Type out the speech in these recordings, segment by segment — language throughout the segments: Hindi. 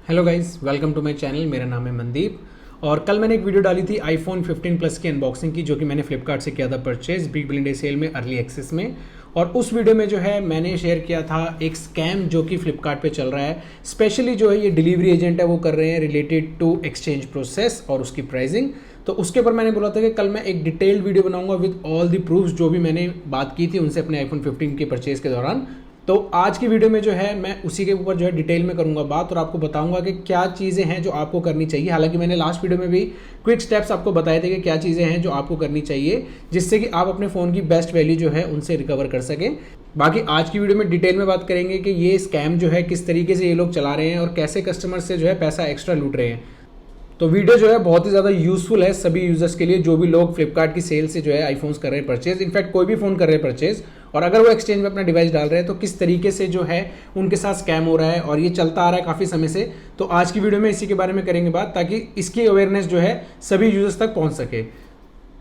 Hello guys, welcome to my channel. मेरा नाम है मनदीप और कल मैंने एक वीडियो डाली थी आईफोन 15 प्लस की अनबॉक्सिंग की, जो कि मैंने फ्लिपकार्ट से किया था purchase big billion day sale में अर्ली एक्सेस में। और उस वीडियो में जो है मैंने शेयर किया था एक स्कैम जो कि फ्लिपकार्ट पे चल रहा है। स्पेशली जो है ये डिलीवरी एजेंट है वो कर रहे हैं रिलेटेड टू एक्सचेंज प्रोसेस और उसकी प्राइसिंग। तो उसके ऊपर मैंने बोला था कि कल मैं एक डिटेल्ड वीडियो बनाऊंगा विद ऑल दी प्रूफ्स जो भी मैंने बात की थी उनसे अपने आईफोन 15 के परचेज के दौरान। तो आज की वीडियो में जो है मैं उसी के ऊपर जो है डिटेल में करूंगा बात और आपको बताऊंगा कि क्या चीज़ें हैं जो आपको करनी चाहिए। हालांकि मैंने लास्ट वीडियो में भी क्विक स्टेप्स आपको बताए थे कि क्या चीज़ें हैं जो आपको करनी चाहिए जिससे कि आप अपने फ़ोन की बेस्ट वैल्यू जो है उनसे रिकवर कर सकें। बाकी आज की वीडियो में डिटेल में बात करेंगे कि ये स्कैम जो है किस तरीके से ये लोग चला रहे हैं और कैसे कस्टमर से जो है पैसा एक्स्ट्रा लूट रहे हैं। तो वीडियो जो है बहुत ही ज़्यादा यूजफुल है सभी यूजर्स के लिए जो भी लोग फ्लिपकार्ट की सेल से जो है आईफोन्स कर रहे हैं परचेज। इनफैक्ट कोई भी फ़ोन कर रहे हैं परचेज और अगर वो एक्सचेंज में अपना डिवाइस डाल रहे हैं तो किस तरीके से जो है उनके साथ स्कैम हो रहा है और ये चलता आ रहा है काफ़ी समय से। तो आज की वीडियो में इसी के बारे में करेंगे बात ताकि इसकी अवेयरनेस जो है सभी यूजर्स तक पहुँच सके।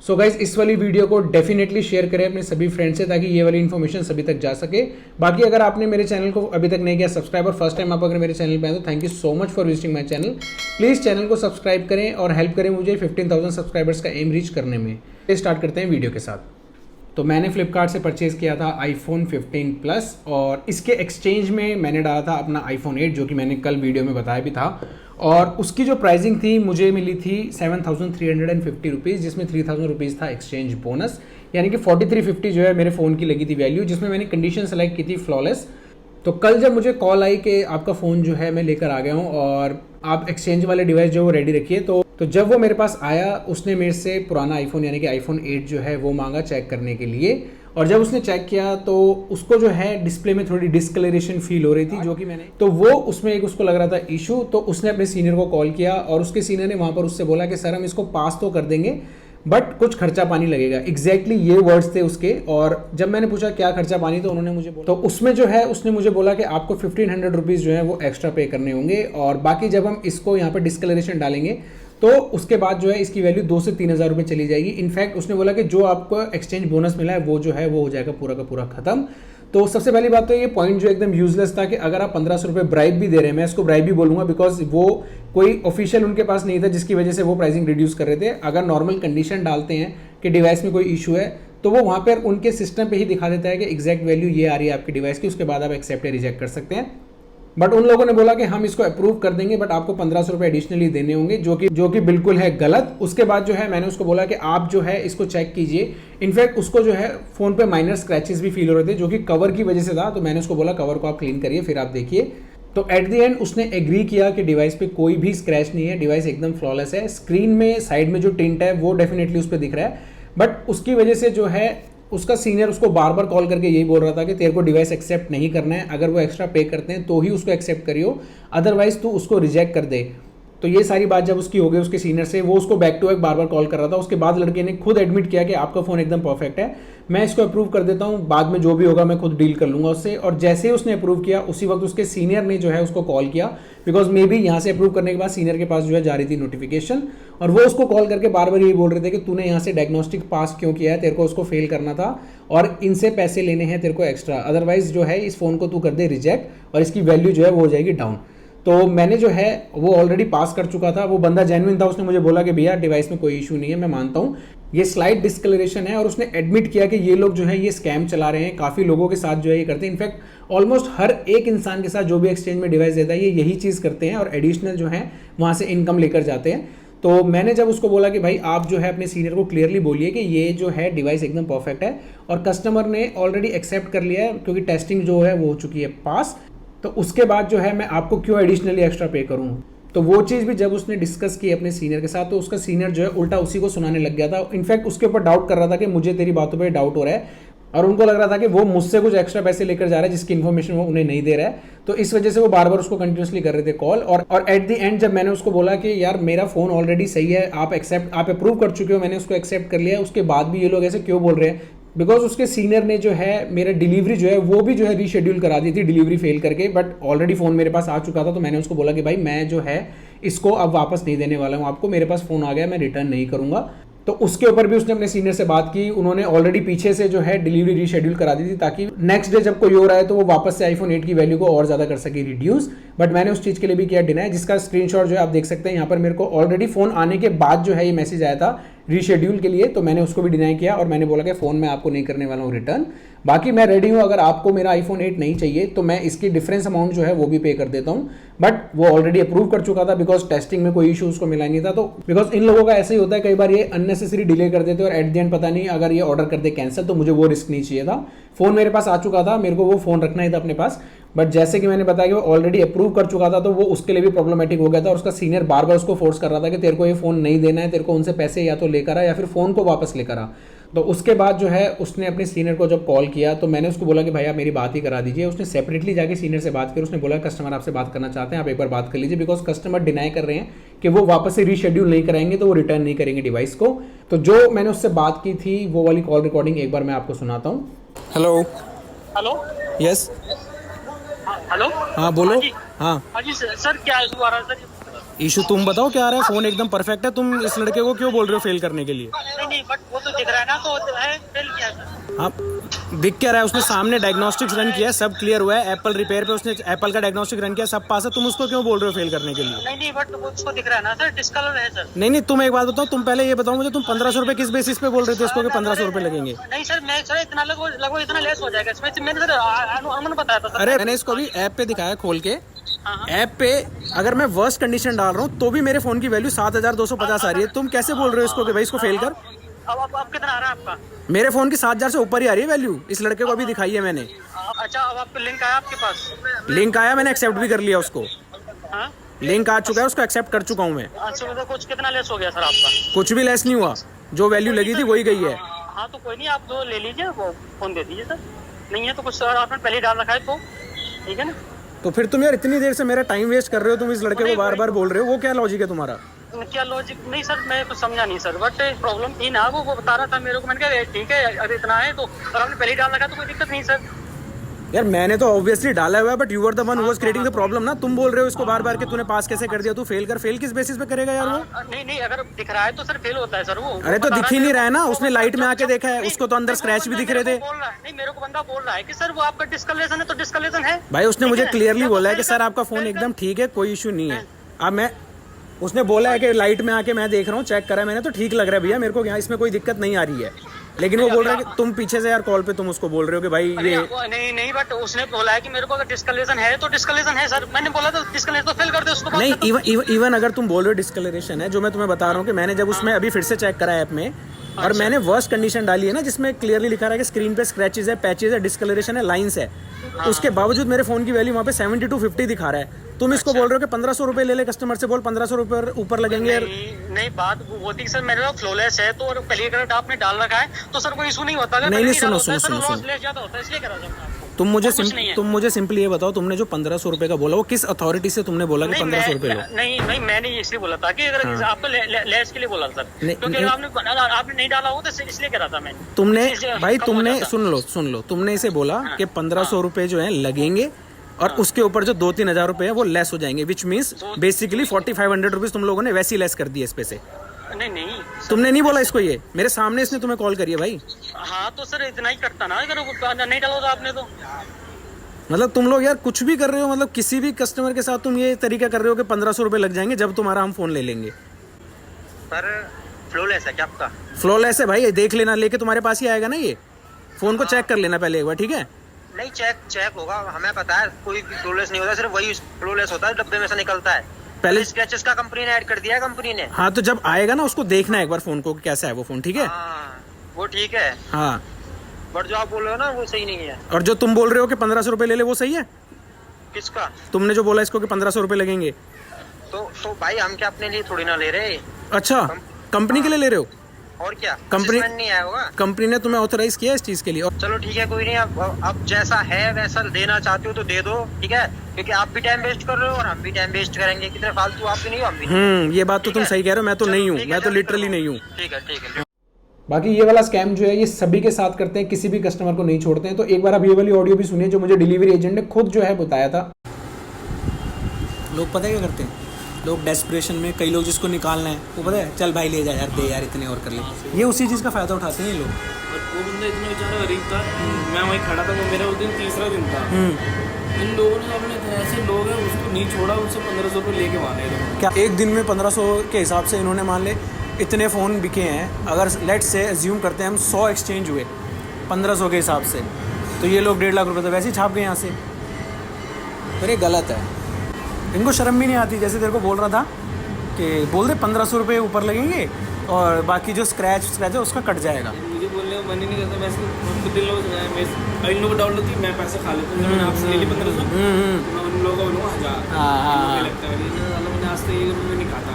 सो गाइज इस वाली वीडियो को डेफिनेटली शेयर करें अपने सभी फ्रेंड से ताकि ये वाली इन्फॉर्मेशन सभी तक जा सके। बाकी अगर आपने मेरे चैनल को अभी तक नहीं किया सब्सक्राइब और फर्स्ट टाइम आप अगर मेरे चैनल पे आए तो thank you so much for visiting my channel. Please channel को सब्सक्राइब करें और हेल्प करें मुझे 15,000 सब्सक्राइबर्स का एम रीच करने में। स्टार्ट करते हैं वीडियो के साथ। तो मैंने फ्लिपकार्ट से परचेज़ किया था आईफोन 15 प्लस और इसके एक्सचेंज में मैंने डाला था अपना आईफोन 8 जो कि मैंने कल वीडियो में बताया भी था। और उसकी जो प्राइसिंग थी मुझे मिली थी 7,350 रुपीज़, जिसमें 3,000 रुपीज़ था एक्सचेंज बोनस, यानी कि 4350 जो है मेरे फ़ोन की लगी थी वैल्यू, जिसमें मैंने कंडीशन सेलेक्ट की थी फ्लॉलेस। तो कल जब मुझे कॉल आई कि आपका फ़ोन जो है मैं लेकर आ गया हूँ और आप एक्सचेंज वाले डिवाइस जो वो रेडी रखिए, तो जब वो मेरे पास आया उसने मेरे से पुराना आईफोन यानी कि आईफोन 8 जो है वो मांगा चेक करने के लिए। और जब उसने चेक किया तो उसको जो है डिस्प्ले में थोड़ी डिस्कलरेशन फील हो रही थी जो कि मैंने तो वो उसमें एक उसको लग रहा था इशू। तो उसने अपने सीनियर को कॉल किया और उसके सीनियर ने वहाँ पर उससे बोला कि सर हम इसको पास तो कर देंगे बट कुछ खर्चा पानी लगेगा। एग्जैक्टली ये वर्ड्स थे उसके। और जब मैंने पूछा क्या खर्चा पानी तो उन्होंने मुझे बोला, तो उसमें जो है उसने मुझे बोला कि आपको 1500 रुपीज़ जो है वो एक्स्ट्रा पे करने होंगे और बाकी जब हम इसको यहाँ पर डिस्कलरेशन डालेंगे तो उसके बाद जो है इसकी वैल्यू 2 से 3,000 रुपये चली जाएगी। इनफैक्ट उसने बोला कि जो आपको एक्सचेंज बोनस मिला है वो जो है वो हो जाएगा पूरा का पूरा खत्म। तो सबसे पहली बात तो ये पॉइंट जो एकदम यूजलेस था कि अगर आप 1500 रुपये ब्राइब भी दे रहे हैं, मैं इसको ब्राइब भी बोलूँगा बिकॉज वो कोई ऑफिशियल उनके पास नहीं था जिसकी वजह से वो प्राइसिंग रिड्यूस कर रहे थे। अगर नॉर्मल कंडीशन डालते हैं कि डिवाइस में कोई इशू है तो वो वहाँ पर उनके सिस्टम पे ही दिखा देता है कि एग्जैक्ट वैल्यू ये आ रही है आपकी डिवाइस की, उसके बाद आप एक्सेप्ट या रिजेक्ट कर सकते हैं। बट उन लोगों ने बोला कि हम इसको अप्रूव कर देंगे बट आपको 1500 रुपये एडिशनली देने होंगे, जो कि बिल्कुल है गलत। उसके बाद जो है मैंने उसको बोला कि आप जो है इसको चेक कीजिए। इनफैक्ट उसको जो है फोन पे माइनर स्क्रैचेस भी फील हो रहे थे जो कि कवर की वजह से था। तो मैंने उसको बोला कवर को आप क्लीन करिए फिर आप देखिए। तो एट द एंड उसने एग्री किया कि डिवाइस पे कोई भी स्क्रैच नहीं है, डिवाइस एकदम फ्लॉलेस है। स्क्रीन में साइड में जो टिंट है वो डेफिनेटली उस पर दिख रहा है बट उसकी वजह से जो है उसका सीनियर उसको बार बार कॉल करके यही बोल रहा था कि तेरे को डिवाइस एक्सेप्ट नहीं करना है, अगर वो एक्स्ट्रा पे करते हैं तो ही उसको एक्सेप्ट करियो, अदरवाइज तू उसको रिजेक्ट कर दे। तो ये सारी बात जब उसकी हो गई उसके सीनियर से, वो उसको बैक टू बैक बार बार कॉल कर रहा था। उसके बाद लड़के ने खुद एडमिट किया कि आपका फ़ोन एकदम परफेक्ट है, मैं इसको अप्रूव कर देता हूँ, बाद में जो भी होगा मैं खुद डील कर लूँगा उससे। और जैसे ही उसने अप्रूव किया उसी वक्त उसके सीनियर ने जो है उसको कॉल किया बिकॉज मे बी यहाँ से अप्रूव करने के बाद सीनियर के पास जो है जा रही थी नोटिफिकेशन और वो उसको कॉल करके बार बार यही बोल रहे थे कि तूने यहाँ से डायग्नोस्टिक पास क्यों किया है, तेरे को उसको फेल करना था और इनसे पैसे लेने हैं तेरे को एक्स्ट्रा, अदरवाइज जो है इस फ़ोन को तू कर दे रिजेक्ट और इसकी वैल्यू जो है वो हो जाएगी डाउन। तो मैंने जो है वो ऑलरेडी पास कर चुका था, वो बंदा जेन्युइन था, उसने मुझे बोला कि भैया डिवाइस में कोई इशू नहीं है, मैं मानता हूँ ये स्लाइट डिस्कलरेशन है। और उसने एडमिट किया कि ये लोग जो है ये स्कैम चला रहे हैं, काफ़ी लोगों के साथ जो है ये करते हैं। इनफैक्ट ऑलमोस्ट हर एक इंसान के साथ जो भी एक्सचेंज में डिवाइस देता है ये यही चीज़ करते हैं और एडिशनल जो है वहाँ से इनकम लेकर जाते हैं। तो मैंने जब उसको बोला कि भाई आप जो है अपने सीनियर को क्लियरली बोलिए कि ये जो है डिवाइस एकदम परफेक्ट है और कस्टमर ने ऑलरेडी एक्सेप्ट कर लिया है क्योंकि टेस्टिंग जो है वो हो चुकी है पास, तो उसके बाद जो है मैं आपको क्यों एडिशनली एक्स्ट्रा पे करूँ। तो वो चीज़ भी जब उसने डिस्कस की अपने सीनियर के साथ तो उसका सीनियर जो है उल्टा उसी को सुनाने लग गया था। इनफैक्ट उसके ऊपर डाउट कर रहा था कि मुझे तेरी बातों पे डाउट हो रहा है और उनको लग रहा था कि वो मुझसे कुछ एक्स्ट्रा पैसे लेकर जा रहा है जिसकी इन्फॉर्मेशन वो उन्हें नहीं दे रहा है। तो इस वजह से वो बार बार उसको कंटिन्यूसली कर रहे थे कॉल। और एट द एंड जब मैंने उसको बोला कि यार मेरा फ़ोन ऑलरेडी सही है, आप अप्रूव कर चुके हो, मैंने उसको एक्सेप्ट कर लिया है, उसके बाद भी ये लोग ऐसे क्यों बोल रहे हैं। बिकॉज उसके सीनियर ने जो है मेरा डिलीवरी जो है वो भी जो है रीशेड्यूल करा दी थी डिलीवरी फेल करके, बट ऑलरेडी फ़ोन मेरे पास आ चुका था। तो मैंने उसको बोला कि भाई मैं जो है इसको अब वापस नहीं देने वाला हूँ आपको, मेरे पास फ़ोन आ गया, मैं रिटर्न नहीं करूँगा। तो उसके ऊपर भी उसने अपने सीनियर से बात की। उन्होंने ऑलरेडी पीछे से जो है डिलीवरी रीशेड्यूल करा दी थी ताकि नेक्स्ट डे जब कोई हो रहा है तो वो वापस से आईफोन 8 की वैल्यू को और ज़्यादा कर सके रिड्यूस। बट मैंने उस चीज़ के लिए भी किया डिनाई, जिसका स्क्रीनशॉट जो है आप देख सकते हैं यहाँ पर। मेरे को ऑलरेडी फ़ोन आने के बाद जो है ये मैसेज आया था रीशेड्यूल के लिए, तो मैंने उसको भी डिनाई किया और मैंने बोला कि फ़ोन मैं आपको नहीं करने वाला हूँ रिटर्न। बाकी मैं रेडी हूँ, अगर आपको मेरा आईफोन 8 नहीं चाहिए तो मैं इसकी डिफरेंस अमाउंट जो है वो भी पे कर देता हूँ। बट वो ऑलरेडी अप्रूव कर चुका था बिकॉज टेस्टिंग में कोई इशू उसको मिला नहीं था। तो बिकॉज इन लोगों का ऐसे ही होता है, कई बार ये अननेसेसरी डिले कर देते हैं और एट द एंड पता नहीं अगर ये ऑर्डर कर दे कैंसिल, तो मुझे वो रिस्क नहीं चाहिए था। फ़ोन मेरे पास आ चुका था, मेरे को वो फ़ोन रखना ही था अपने पास। बट जैसे कि मैंने बताया कि वो ऑलरेडी अप्रूव कर चुका था, तो वो उसके लिए भी प्रॉब्लमेटिक हो गया था और उसका सीनियर बार बार उसको फोर्स कर रहा था कि तेरे को ये फ़ोन नहीं देना है, तेरे को उनसे पैसे या तो लेकर आ या फिर फ़ोन को वापस लेकर आ। तो उसके बाद जो है उसने अपने सीनियर को जब कॉल किया तो मैंने उसको बोला कि भाई आप मेरी बात ही करा दीजिए। उसने सेपरेटली जाके सीनियर से बात की, उसने बोला कस्टमर आपसे बात करना चाहते हैं, आप एक बार बात कर लीजिए। बिकॉज कस्टमर डिनाई कर रहे हैं कि वो वापस से रीशेड्यूल नहीं कराएंगे, तो वो रिटर्न नहीं करेंगे डिवाइस को। तो जो मैंने उससे बात की थी वो वाली कॉल रिकॉर्डिंग एक बार मैं आपको सुनाता हूँ। हेलो। हेलो। यस। हेलो। हाँ बोलो। हाँ हाँ जी सर क्या इशू आ रहा है सर? इशू तुम बताओ क्या आ रहा है। फोन एकदम परफेक्ट है, तुम इस लड़के को क्यों बोल रहे हो फेल करने के लिए? नहीं बट वो तो दिख रहा है ना, तो है फेल किया सर। हाँ दिख क्या रहा है, उसने सामने डायग्नोस्टिक्स रन किया है, सब क्लियर हुआ है। एप्पल रिपेयर पे उसने एप्पल का डायग्नोस्टिक रन किया, सब पास है। तुम उसको क्यों बोल रहे हो फेल करने के लिए? नहीं बट वो उसको दिख रहा है ना सर, डिस्कलर है सर। नहीं तुम एक बात बताओ, तुम पहले ये बताओ मुझे, तुम 1500 रुपए किस बेसिस पे बोल रहे थे इसको कि 1500 रुपए लगेंगे? नहीं सर मैं सर इतना लगभग इतना लेस हो जाएगा इसमें, मैंने सर अनुमान बताया था सर। अरे मैंने इसको अभी ऐप पे दिखाया खोल के। ऐप पे अगर मैं वर्स्ट कंडीशन डाल रहा हूँ तो भी मेरे फोन की वैल्यू 7250 आ रही है। तुम कैसे बोल रहे हो इसको कि भाई इसको फेल कर? अब कितना आ रहा है आपका? मेरे फोन की 7000 से ऊपर ही आ रही है वैल्यू। इस लड़के को अभी दिखाई है मैंने। अच्छा अब आपको लिंक आया आपके पास? लिंक आया, मैंने एक्सेप्ट भी कर लिया उसको। हाँ? लिंक आ चुका है, उसको एक्सेप्ट कर चुका हूँ मैं। अच्छा मतलब कुछ कितना लेस हो गया सर आपका? कुछ भी लेस नहीं हुआ, जो वैल्यू लगी थी वही गई है। हाँ तो कोई नहीं, आप जो ले लीजिए वो फोन दे दीजिए सर। नहीं है तो कुछ सर आपने पहले डाल रखा है तो ठीक है ना। तो फिर तुम यार इतनी देर से मेरा टाइम वेस्ट कर रहे हो, तुम इस लड़के को बार बार बोल रहे हो, वो क्या लॉजिक है तुम्हारा? क्या लॉजिक? नहीं सर मैं कुछ समझा नहीं सर, बट प्रॉब्लम थी ना, वो बता रहा था मेरे को। मैंने कहा ठीक है अगर इतना है तो, और आपने पहले डाल रखा तो कोई दिक्कत नहीं सर। यार मैंने तो ऑब्वियसली डाला हुआ है, but you are the one who was creating the problem ना। तुम बोल रहे हो इसको बार बार कि तूने पास कैसे कर दिया, तू फेल कर। फेल किस बेसिस पे करेगा यार वो? नहीं अगर दिख रहा है तो सर फेल होता है सर वो। अरे तो दिख ही नहीं रहा है ना, उसने लाइट में आके देखा है, उसको तो अंदर स्क्रैच भी दिख रहे थे। नहीं मेरे को बंदा बोल रहा है कि सर वो आपका डिस्कलेशन है तो डिस्कलेशन है भाई उसने मुझे क्लियरली बोला है कि सर आपका फोन एकदम ठीक है, कोई इशू नहीं है। अब मैं उसने बोला है कि लाइट में आके मैं देख रहा हूँ, चेक करा है मैंने, तो ठीक लग रहा है भैया मेरे को, यहाँ इसमें कोई दिक्कत नहीं आ रही है। लेकिन वो बोल रहा है कि तुम पीछे से यार कॉल पे तुम उसको बोल रहे हो कि भाई ये नहीं बट उसने बोला है कि मेरे को अगर डिस्कलेशन है तो डिस्कलेशन है सर। मैंने बोला तो डिस्कलेशन तो फेल कर दे उसको। नहीं इवन अगर तुम बोल रहे हो डिस्कलरेशन है, जो मैं तुम्हें बता रहा हूँ कि मैंने जब उसमें अभी फिर से चेक करा ऐप में और मैंने वर्स्ट कंडीशन डाली है ना, जिसमें क्लियरली लिखा रहा है कि स्क्रीन पे स्क्रैचेस है, पैचेस है, डिस्कलरेशन है, लाइंस है, उसके बावजूद मेरे फोन की वैल्यू वहाँ पे 7250 दिखा रहा है। तुम इसको बोल रहे हो कि 1500 रुपए ले ले, कस्टमर से बोल 1500 रुपए ऊपर लगेंगे। नहीं बात वो थी सर, मेरे फ्लोलेस है तो पहले अगर आपने डाल रखा है तो सर कोई इशू नहीं होता। नहीं सुनो तुम मुझे सिंपली ये बताओ, तुमने जो 1500 रुपए का बोला वो किस अथॉरिटी से तुमने बोला कि 1500 रुपए लो? नहीं मैंने इसलिए बोला था कि अगर आपको लेस के लिए बोला सर, क्योंकि आपने नहीं डाला हो तो इसलिए कह रहा था मैं। तुमने भाई तुमने सुन लो तुमने इसे बोला कि 1500 रुपए जो है लगेंगे और उसके ऊपर जो 2-3 हजार रुपए है वो लेस हो जाएंगे, विच मीन्स बेसिकली 4500 रुपीज तुम लोगों ने वैसी लेस कर दी है इस पे से। नहीं तुमने नहीं बोला इसको, ये मेरे सामने इसने तुम्हें कॉल करी है भाई। हाँ तो सर इतना ही करता ना, अगर नहीं डाला होता आपने तो। मतलब तुम लोग यार कुछ भी कर रहे हो, मतलब किसी भी कस्टमर के साथ तुम ये तरीका कर रहे हो कि 1500 रुपए लग जाएंगे जब तुम्हारा हम फोन ले लेंगे। सर फ्लोलेस है क्या आपका? फ्लोलेस है भाई, देख लेना, लेके तुम्हारे पास ही आएगा ना ये फोन को चेक कर लेना पहले एक बार, ठीक है? नहीं चेक होगा, हमें पता है कोई फ्लोलेस नहीं होता, सिर्फ वही फ्लोलेस होता है, डब्बे में से निकलता है। पहले स्क्रैचेस का कंपनी ने ऐड कर दिया है कंपनी ने। हाँ तो जब आएगा ना उसको देखना एक बार फोन को कैसा है वो फोन, ठीक है? वो ठीक है हाँ, बट जो आप बोल रहे हो ना वो सही नहीं है। और जो तुम बोल रहे हो कि 1500 रुपए ले ले वो सही है? किसका? तुमने जो बोला इसको कि 1500 रुपए लगेंगे, तो भाई हम क्या अपने लिए थोड़ी ना ले रहे। अच्छा कंपनी के लिए ले रहे हो? और क्या कंपनी नहीं आया होगा? कंपनी ने तुम्हें ऑथराइज किया इस चीज के लिए? और चलो ठीक है कोई नहीं, अब जैसा है वैसा देना चाहते हो तो दे दो, ठीक है? क्योंकि आप भी टाइम वेस्ट कर रहे हो और हम भी टाइम वेस्ट करेंगे, कितने फालतू आप भी नहीं हो हम भी। ये बात तो तुम सही कह रहे हो, मैं तो नहीं हूँ, मैं तो लिटरली नहीं हूँ। ठीक है। बाकी ये वाला स्कैम जो है ये सभी के साथ करते हैं, किसी भी कस्टमर को नहीं छोड़ते हैं। तो एक बार आप ये वाली ऑडियो भी सुनिए जो मुझे डिलीवरी एजेंट ने खुद जो है बताया था। लोग पता है क्या करते हैं, लोग डेस्परेशन में, कई लोग जिसको निकालना है वो पता है चल भाई ले जा यार, दे यार इतने और कर ले, ये उसी चीज़ का फ़ायदा उठाते हैं ये लोग। और वो बंदा इतना बेचारा गरीब था, मैं वहीं खड़ा था, वो मेरा उस दिन तीसरा दिन था। इन लोगों ने अपने ऐसे लोग हैं उसको नहीं छोड़ा, उनसे 1500 रुपये लेके माने। क्या एक दिन में 1500 के हिसाब से इन्होंने मान ले इतने फ़ोन बिके हैं, अगर लेट्स से एज्यूम करते हैं हम 100 एक्सचेंज हुए 1500 के हिसाब से, तो ये लोग 1.5 लाख रुपये तो वैसे ही छाप गए यहाँ से। पर ये गलत है, इनको शर्म भी नहीं आती। जैसे तेरे को बोल रहा था कि बोल दे 1500 रुपये ऊपर लगेंगे और बाकी जो स्क्रैच है उसका कट जाएगा। मुझे बोलने का मन ही नहीं करता, वैसे उनको दिल मैं इन लोगों को डाउट होती, मैं पैसे खा लेता हूँ, मैंने आपसे ले ली 1500, मैं उन लोगों को बोलूँगा 1000 लगता है। मैंने आज तक 1 रुपये नहीं खाता,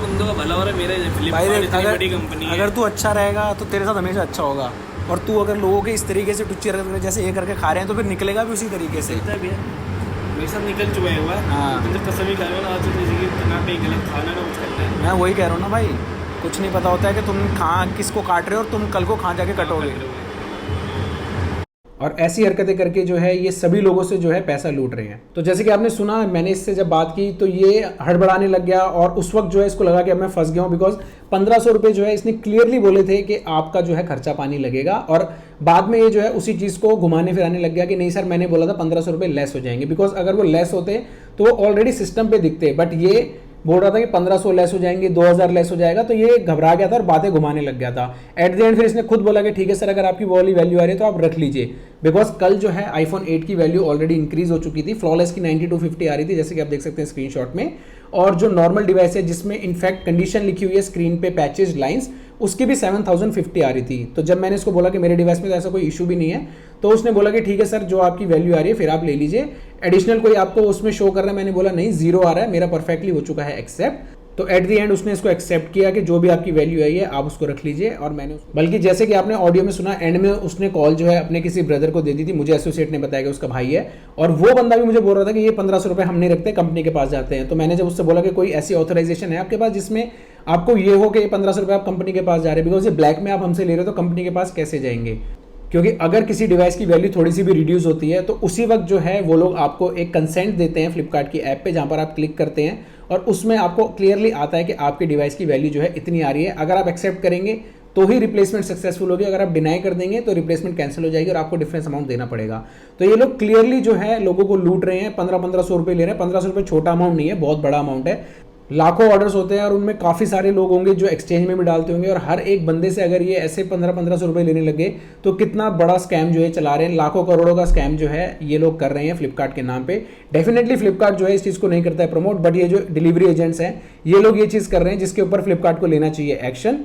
बंदों का भला हो रहा है मेरा। फ्लिपकार्ट इतनी बड़ी कंपनी है, अगर तू अच्छा रहेगा तो तेरे साथ हमेशा अच्छा होगा, और तू अगर लोगों के इस तरीके से टुच्चे जैसे ये करके खा रहे हैं तो फिर निकलेगा भी उसी तरीके से। मेरे साथ निकल चुका है हुआ। हाँ, मुझे कसम ही खाएगा ना आज तो ना कहीं गलत खाना ना कुछ करना है। मैं वही कह रहा हूँ ना भाई, कुछ नहीं पता होता है कि तुम कहाँ किसको काट रहे हो और तुम कल को कहाँ जाके कटोगे। और ऐसी हरकतें करके जो है ये सभी लोगों से जो है पैसा लूट रहे हैं। तो जैसे कि आपने सुना, मैंने इससे जब बात की तो ये हड़बड़ाने लग गया और उस वक्त जो है इसको लगा कि अब मैं फंस गया हूँ, बिकॉज 1500 रुपये जो है इसने क्लियरली बोले थे कि आपका जो है खर्चा पानी लगेगा, और बाद में ये जो है उसी चीज़ को घुमाने फिराने लग गया कि नहीं सर मैंने बोला था 1500 रुपये लेस हो जाएंगे, बिकॉज अगर वो लेस होते तो वो ऑलरेडी सिस्टम पे दिखते, बट ये बोल रहा था कि 1500 लेस हो जाएंगे, 2000 लेस हो जाएगा, तो ये घबरा गया था और बातें घुमाने लग गया था। एट द एंड फिर इसने खुद बोला कि ठीक है सर अगर आपकी वो वाली वैल्यू आ रही है तो आप रख लीजिए, बिकॉज कल जो है आईफोन 8 की वैल्यू ऑलरेडी इंक्रीज हो चुकी थी। फ्लॉलेस की 9250 आ रही थी जैसे कि आप देख सकते हैं स्क्रीनशॉट में, और जो नॉर्मल डिवाइस है जिसमें इनफैक्ट कंडीशन लिखी हुई है स्क्रीन पे पैचेज लाइंस, उसकी भी 7050 आ रही थी। तो जब मैंने इसको बोला कि मेरे डिवाइस में तो ऐसा कोई इशू भी नहीं है, तो उसने बोला कि ठीक है सर जो आपकी वैल्यू आ रही है फिर आप ले लीजिए, एडिशनल कोई आपको उसमें शो कर रहा है। मैंने बोला नहीं 0 आ रहा है, मेरा परफेक्टली हो चुका है एक्सेप्ट। तो एट द एंड उसने इसको एक्सेप्ट किया कि जो भी आपकी वैल्यू आई है आप उसको रख लीजिए। और मैंने बल्कि जैसे कि आपने ऑडियो में सुना, एंड में उसने कॉल जो है अपने किसी ब्रदर को दे दी थी, मुझे एसोसिएट ने बताया कि उसका भाई है, और वो बंदा भी मुझे बोल रहा था कि ये 1500 रुपये हम नहीं रखते, कंपनी के पास जाते हैं। तो मैंने जब उससे बोला कि कोई ऐसी ऑथराइजेशन है आपके पास जिसमें आपको ये हो कि 1500 रुपये आप कंपनी के पास जा रहे हैं, बिकॉज ये ब्लैक में आप हमसे ले रहे हो तो कंपनी के पास कैसे जाएंगे, क्योंकि अगर किसी डिवाइस की वैल्यू थोड़ी सी भी रिड्यूस होती है तो उसी वक्त जो है वो लोग आपको एक कंसेंट देते हैं फ्लिपकार्ट की ऐप पे, जहां पर आप क्लिक करते हैं और उसमें आपको क्लियरली आता है कि आपके डिवाइस की वैल्यू जो है इतनी आ रही है। अगर आप एक्सेप्ट करेंगे तो ही रिप्लेसमेंट सक्सेसफुल होगी, अगर आप डिनाई कर देंगे तो रिप्लेसमेंट कैंसिल हो जाएगी और आपको डिफरेंस अमाउंट देना पड़ेगा। तो ये लोग क्लियरली जो है लोगों को लूट रहे हैं, 1500 रुपये ले रहे हैं। 1500 रुपये छोटा अमाउंट नहीं है, बहुत बड़ा अमाउंट है। लाखों ऑर्डर्स होते हैं और उनमें काफ़ी सारे लोग होंगे जो एक्सचेंज में भी डालते होंगे, और हर एक बंदे से अगर ये ऐसे 1500 रुपये लेने लगे तो कितना बड़ा स्कैम जो है चला रहे हैं। लाखों करोड़ों का स्कैम जो है ये लोग कर रहे हैं फ्लिपकार्ट के नाम पे। डेफिनेटली फ्लिपकार्ट जो है इस चीज़ को नहीं करता है प्रमोट, बट ये जो डिलीवरी एजेंट्स हैं ये लोग ये चीज़ कर रहे हैं जिसके ऊपर फ्लिपकार्ट को लेना चाहिए एक्शन।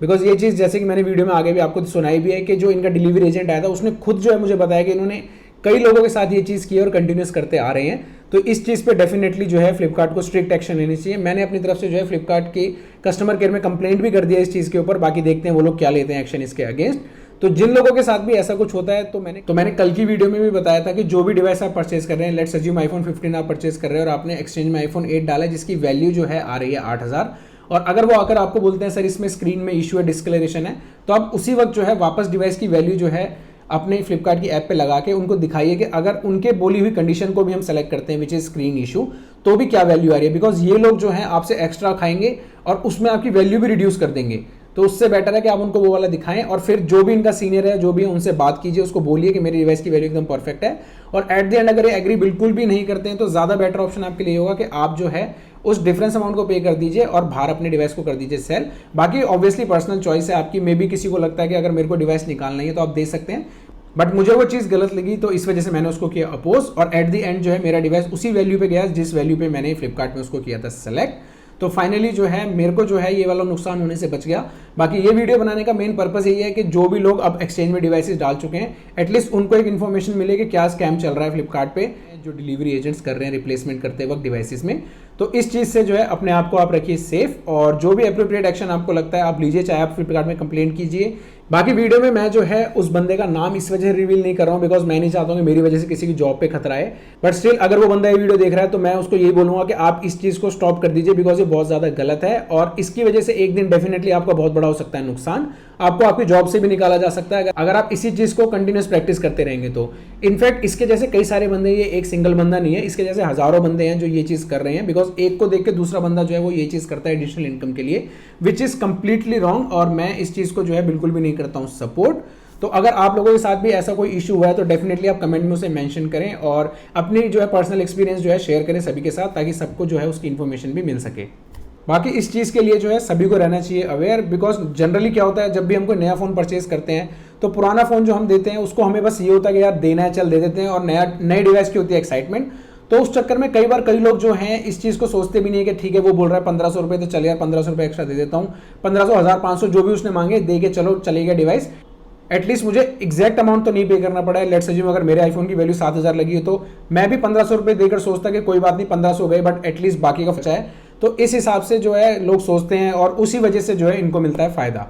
बिकॉज ये चीज़ जैसे कि मैंने वीडियो में आगे भी आपको सुनाई भी है कि जो इनका डिलीवरी एजेंट आया था उसने खुद जो है मुझे बताया कि इन्होंने कई लोगों के साथ ये चीज़ की और कंटिन्यूस करते आ रहे हैं। तो इस चीज़ पे डेफिनेटली जो है फ्लिपकार्ट को स्ट्रिक्ट एक्शन लेनी चाहिए। मैंने अपनी तरफ से जो है फ्लिपकार्ट की कस्टमर केयर में कंप्लेंट भी कर दिया इस चीज़ के ऊपर, बाकी देखते हैं वो लोग क्या लेते हैं एक्शन इसके अगेंस्ट। तो जिन लोगों के साथ भी ऐसा कुछ होता है तो मैंने कल की वीडियो में भी बताया था कि जो भी डिवाइस आप परचेज कर रहे हैं, लेट्स अज्यूम आईफोन 15 आप परचेज कर रहे हैं और आपने एक्सचेंज में आईफोन 8 डाला है जिसकी वैल्यू जो है आ रही है 8000, और अगर वो आकर आपको बोलते हैं सर इसमें स्क्रीन में इशू है, डिस्कलरेशन है, तो आप उसी वक्त जो है वापस डिवाइस की वैल्यू जो है अपने फ्लिपकार्ट की ऐप पे लगा के उनको दिखाइए कि अगर उनके बोली हुई कंडीशन को भी हम सेलेक्ट करते हैं विच इज स्क्रीन इशू, तो भी क्या वैल्यू आ रही है। बिकॉज ये लोग जो हैं आपसे एक्स्ट्रा खाएंगे और उसमें आपकी वैल्यू भी रिड्यूस कर देंगे। तो उससे बेटर है कि आप उनको वो वाला दिखाएं और फिर जो भी इनका सीनियर है जो भी है उनसे बात कीजिए, उसको बोलिए कि मेरी डिवाइस की वैल्यू एकदम परफेक्ट है। और एट द एंड अगर ये एग्री बिल्कुल भी नहीं करते हैं तो ज़्यादा बेटर ऑप्शन आपके लिए होगा कि आप जो है उस डिफरेंस अमाउंट को पे कर दीजिए और बाहर अपने डिवाइस को कर दीजिए सेल। बाकी ऑब्वियसली पर्सनल चॉइस है आपकी, मे बी किसी को लगता है कि अगर मेरे को डिवाइस निकालना है तो आप दे सकते हैं, बट मुझे वो चीज़ गलत लगी तो इस वजह से मैंने उसको किया अपोज। और एट द एंड जो है मेरा डिवाइस उसी वैल्यू पे गया जिस वैल्यू पे मैंने फ्लिपकार्ट में उसको किया था सेलेक्ट। तो फाइनली जो है मेरे को जो है ये वाला नुकसान होने से बच गया। बाकी ये वीडियो बनाने का मेन पर्पस यही है कि जो भी लोग अब एक्सचेंज में डिवाइसेस डाल चुके हैं एटलीस्ट उनको एक इन्फॉर्मेशन मिले कि क्या स्कैम चल रहा है फ्लिपकार्ट पे जो डिलीवरी एजेंट्स कर रहे हैं रिप्लेसमेंट करते वक्त डिवाइसेस में। तो इस चीज़ से जो है अपने आप को आप रखिए सेफ, और जो भी अप्रोप्रिएट एक्शन आपको लगता है आप लीजिए, चाहे आप फ्लिपकार्ट में कंप्लेंट कीजिए। बाकी वीडियो में मैं जो है उस बंदे का नाम इस वजह से रिवील नहीं कर रहा हूँ बिकॉज मैं नहीं चाहता हूँ कि मेरी वजह से किसी की जॉब पे खतरा है, बट स्टिल अगर वो बंदा ये वीडियो देख रहा है तो मैं उसको यही बोलूँगा कि आप इस चीज़ को स्टॉप कर दीजिए बिकॉज ये बहुत ज़्यादा गलत है और इसकी वजह से एक दिन डेफिनेटली आपका बहुत बड़ा हो सकता है नुकसान। आपको आपकी जॉब से भी निकाला जा सकता है अगर आप इसी चीज़ को कंटिन्यूस प्रैक्टिस करते रहेंगे तो। इनफैक्ट इसके जैसे कई सारे बंदे, ये एक सिंगल बंदा नहीं है, इसके जैसे हज़ारों बंदे हैं जो ये चीज़ कर रहे हैं, बिकॉज एक को देख के दूसरा बंदा जो है वो ये चीज़ करता है एडिशनल इनकम के लिए, विच इज़ कंप्लीटली रॉन्ग, और मैं इस चीज़ को जो है बिल्कुल भी नहीं करता हूँ सपोर्ट। तो अगर आप लोगों के साथ भी ऐसा कोई इशू हुआ है तो डेफिनेटली आप कमेंट में उसे मेंशन करें और अपनी जो है पर्सनल एक्सपीरियंस जो है शेयर करें सभी के साथ, ताकि सबको जो है उसकी इन्फॉर्मेशन भी मिल सके। बाकी इस चीज़ के लिए जो है सभी को रहना चाहिए अवेयर, बिकॉज जनरली क्या होता है जब भी हम कोई नया फ़ोन परचेज करते हैं तो पुराना फ़ोन जो हम देते हैं उसको हमें बस ये होता है कि यार देना है, चल दे देते हैं, और नए डिवाइस की होती है एक्साइटमेंट। तो उस चक्कर में कई लोग जो हैं इस चीज़ को सोचते भी नहीं है कि ठीक है वो बोल रहा है 1500 रुपये, तो चले यार 1500 रुपये एक्स्ट्रा दे देता हूँ, 1500, 1500 जो भी उसने मांगे दे के चलो चलेगा डिवाइस, एटलीस्ट मुझे एग्जैक्ट अमाउंट तो नहीं पे करना पड़ा है। लेट्स अज्यूम अगर मेरे आईफोन की वैल्यू 7000 लगी है तो मैं भी 1500 रुपये देकर सोचता कि कोई बात नहीं 1500 गए, बट एटलीस्ट बाकी का बचा है। तो इस हिसाब से जो है लोग सोचते हैं और उसी वजह से जो है इनको मिलता है फायदा।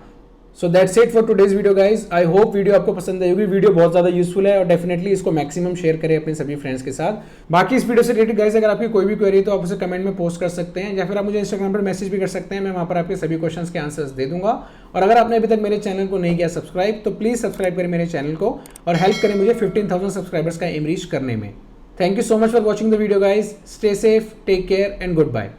So that's it for today's video guys. I hope video आपको पसंद आई होगी। वीडियो बहुत ज़्यादा यूजफुल है और डेफिनेटली इसको मैक्सिमम शेयर करें अपने सभी फ्रेंड्स के साथ। बाकी इस वीडियो से रिलेटेड गाइज अगर आपकी कोई भी क्वेरी तो आप उसे कमेंट में पोस्ट कर सकते हैं, या फिर आप मुझे इंस्टाग्राम पर मैसेज भी कर सकते हैं, मैं वहाँ पर आपके सभी क्वेश्चंस के आंसर्स दे दूंगा। और अगर आपने अभी तक मेरे चैनल को नहीं किया सब्सक्राइब तो प्लीज़ सब्सक्राइब करें मेरे चैनल को और हेल्प करें मुझे 15,000 सब्सक्राइबर्स का एम रीच करने में। Thank you so much for watching the video guys. Stay safe, take care and good bye.